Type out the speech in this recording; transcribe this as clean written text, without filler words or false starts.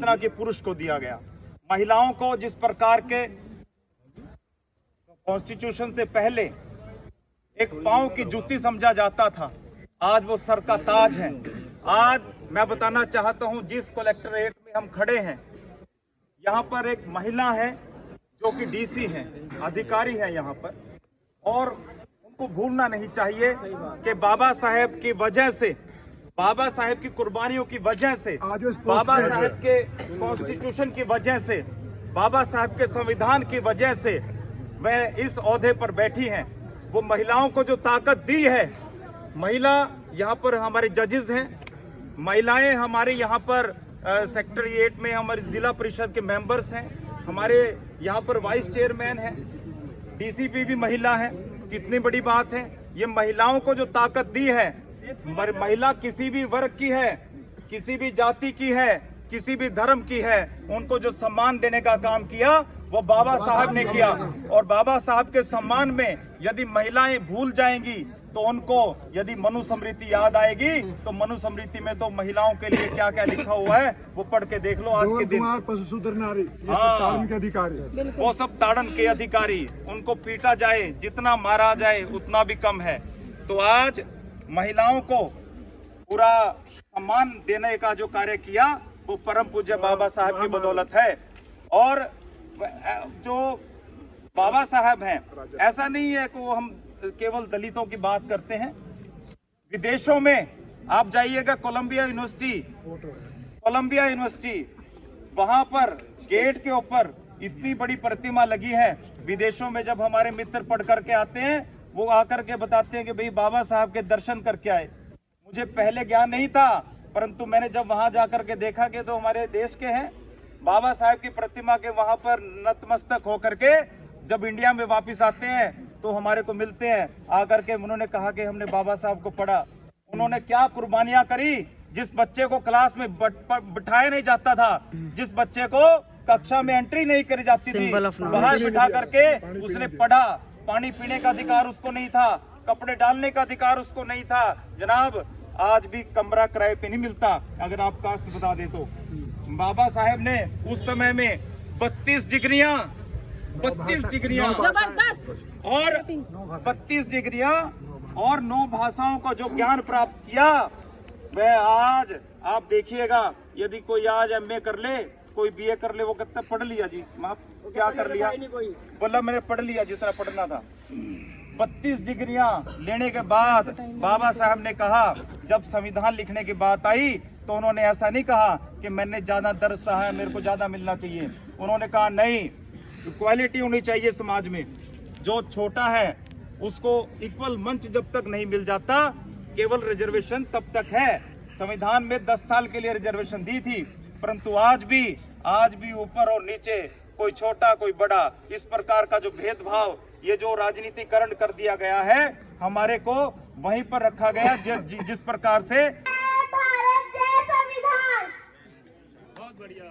जितना कि पुरुष को दिया गया। महिलाओं को जिस प्रकार के कॉन्स्टिट्यूशन से पहले एक पांव की जूती समझा जाता था, आज वो सर का ताज है। आज मैं बताना चाहता हूं, जिस कलेक्टरेट में हम खड़े हैं, यहाँ पर एक महिला है जो कि डीसी हैं, अधिकारी हैं यहाँ पर, और उनको भूलना नहीं चाहिए कि बाबा साहेब की वजह से, बाबा साहेब की कुर्बानियों की वजह से, बाबा साहेब के कॉन्स्टिट्यूशन की वजह से, बाबा साहेब के संविधान की वजह से वह इस ओहदे पर बैठी हैं। वो महिलाओं को जो ताकत दी है, महिला यहाँ पर हमारे जजेस हैं, महिलाएं हमारे यहाँ पर सेक्रेटेरिएट में हमारी जिला परिषद के मेंबर्स हैं, हमारे यहाँ पर वाइस चेयरमैन हैं, डीसीपी भी महिला है। कितनी बड़ी बात है। ये महिलाओं को जो ताकत दी है, महिला किसी भी वर्ग की है, किसी भी जाति की है, किसी भी धर्म की है, उनको जो सम्मान देने का काम किया वो बाबा साहब ने किया। और बाबा साहब के सम्मान में यदि महिलाएं भूल जाएंगी तो उनको यदि मनुस्मृति याद आएगी, तो मनुस्मृति में तो महिलाओं के लिए क्या क्या लिखा हुआ है वो पढ़ के देख लो। आज के दिन पशुसूत्र नारी, हाँ, के अधिकारी, वो सब ताड़न के अधिकारी, उनको पीटा जाए, जितना मारा जाए उतना भी कम है। तो आज महिलाओं को पूरा सम्मान देने का जो कार्य किया वो परम पूज्य बाबा साहब की बदौलत है। और जो बाबा साहब हैं, ऐसा नहीं है कि वो हम केवल दलितों की बात करते हैं। विदेशों में आप जाइएगा, कोलंबिया यूनिवर्सिटी, वहां पर गेट के ऊपर इतनी बड़ी प्रतिमा लगी है। विदेशों में जब हमारे मित्र पढ़ करके आते हैं, वो आकर के बताते हैं कि भाई बाबा साहब के दर्शन करके आए। मुझे पहले ज्ञान नहीं था, परंतु मैंने जब वहां जाकर के देखा कि तो हमारे देश के हैं, बाबा साहब की प्रतिमा के वहां पर नतमस्तक होकर के जब इंडिया में वापस आते हैं तो हमारे को मिलते हैं। आकर के उन्होंने कहा कि हमने बाबा साहब को पढ़ा, उन्होंने क्या कुर्बानियां करी। जिस बच्चे को क्लास में बिठाया नहीं जाता था, जिस बच्चे को कक्षा में एंट्री नहीं करी जाती थी, बाहर बिठा करके उसने पढ़ा। पानी पीने का अधिकार उसको नहीं था, कपड़े डालने का अधिकार उसको नहीं था। जनाब, आज भी कमरा किराए पे नहीं मिलता। अगर आप कास्ट बता दे तो बाबा साहेब ने उस समय में 32 डिग्रियां और 32 डिग्रियां और 9 भाषाओं का जो ज्ञान प्राप्त किया, वह आज आप देखिएगा, यदि कोई आज एमए कर ले, कोई बीए कर ले, वो कितना पढ़ लिया जी, क्या कर लिया, बोला मैंने पढ़ लिया जितना पढ़ना था। 32 डिग्रियां लेने के बाद बाबा साहब ने कहा, जब संविधान लिखने की बात आई तो उन्होंने ऐसा नहीं कहा कि मैंने ज्यादा दर्द सहा है, मेरे को ज्यादा मिलना चाहिए। उन्होंने कहा नहीं, इक्वालिटी होनी चाहिए समाज में। जो छोटा है उसको इक्वल मंच जब तक नहीं मिल जाता, केवल रिजर्वेशन तब तक है। संविधान में 10 साल के लिए रिजर्वेशन दी थी, परंतु आज भी ऊपर और नीचे, कोई छोटा कोई बड़ा, इस प्रकार का जो भेदभाव, ये जो राजनीतिकरण कर दिया गया है, हमारे को वहीं पर रखा गया जिस प्रकार से। बहुत बढ़िया।